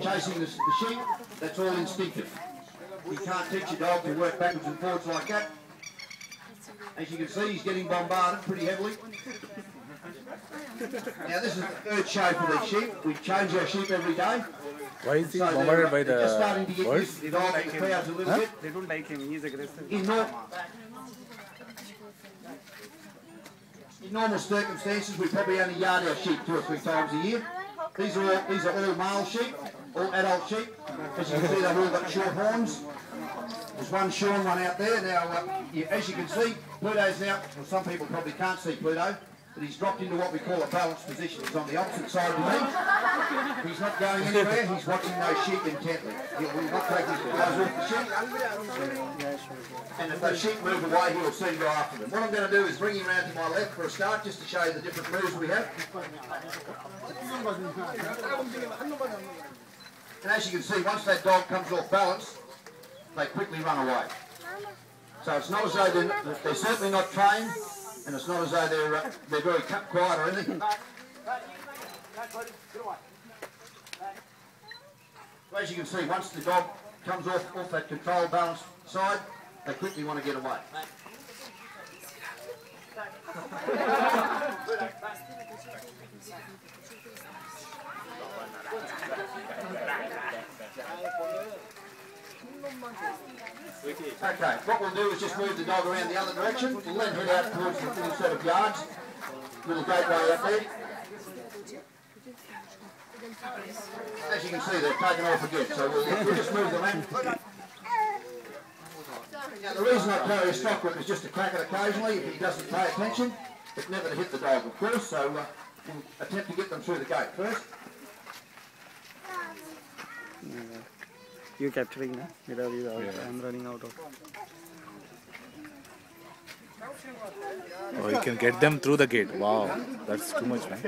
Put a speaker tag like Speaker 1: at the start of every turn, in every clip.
Speaker 1: chasing the sheep, that's all instinctive. You can't teach a dog to work backwards and forwards like that. As you can see, he's getting bombarded pretty heavily. Now this is the third show for these sheep. We change our sheep every day.
Speaker 2: Why is he bombarded by the
Speaker 1: just starting to get
Speaker 2: birds?
Speaker 1: used to the dog and the crowds a little bit.
Speaker 3: They don't like him, he's aggressive.
Speaker 1: In normal circumstances, we probably only yard our sheep 2 or 3 times a year. These are all male sheep, all adult sheep. As you can see, they've all got short horns. There's one shorn one out there. Now, as you can see, Pluto's now, well, some people probably can't see Pluto, but he's dropped into what we call a balanced position. He's on the opposite side of me. He's not going anywhere. He's watching those sheep intently. He will not take his eyes off the sheep. And if those sheep move away, he will soon go after them. What I'm going to do is bring him round to my left for a start, just to show you the different moves we have. And as you can see, once that dog comes off balance, they quickly run away. So it's not as though they're certainly not trained, and it's not as though they're very quiet or anything. So as you can see, once the dog comes off that controlled balance side, they quickly want to get away. Okay, what we'll do is just move the dog around the other direction. We'll then head out towards the little set of yards. Little gateway up there. As you can see, they've taken off again, so we'll just move them in. Now, the reason I carry a stock whip is just to crack it occasionally if he doesn't pay attention, but never to hit the dog, of course, so we'll attempt to get them through the gate first.
Speaker 3: You capturing now? I'm running out of.
Speaker 2: Oh, you can get them through the gate. Wow, that's too much, man.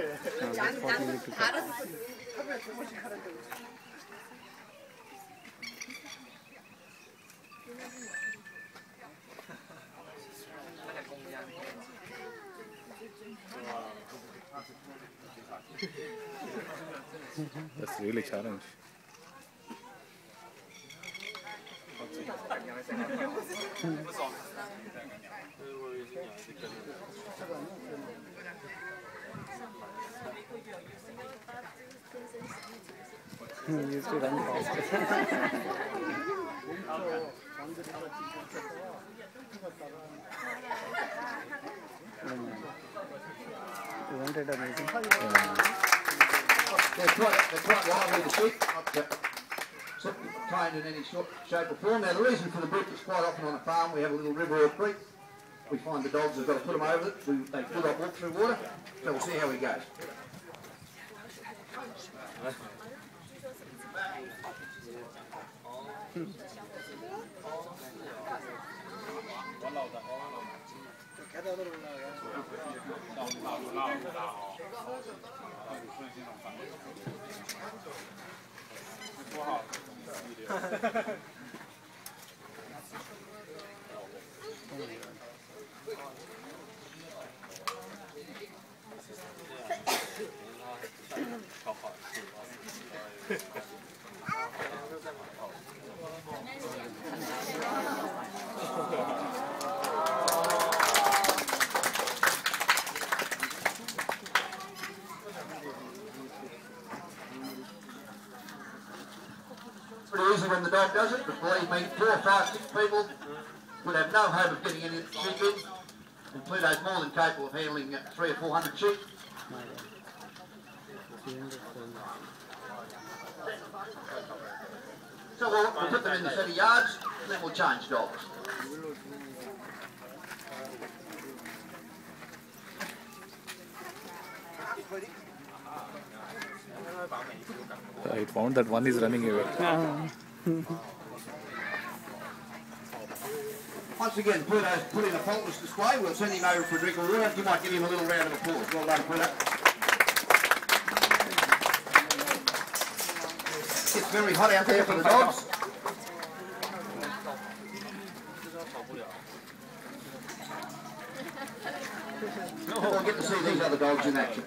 Speaker 2: That's really a challenge.
Speaker 3: He used to run fast. Isn't it amazing?
Speaker 1: They're quite lively, the sheep, not trained in any shape or form. Now the reason for the book is quite often on a farm we have a little river or creek. We find the dogs have got to put them over it. They fill up walk through water, so we'll see how he goes. Pretty easy when the dog does it, but believe me, 4, 5, 6 people would have no hope of getting any sheep in, and Pluto's more than capable of handling 300 or 400 sheep. So we'll put them in the set of yards, and then we'll change dogs.
Speaker 2: I found that one is running away.
Speaker 1: Once again, Pluto's put in a faultless display. We'll send him over for a drink of water. You might give him a little round of applause. Well done, Pluto. It's very hot out there for the dogs. We'll get to see these other dogs in action.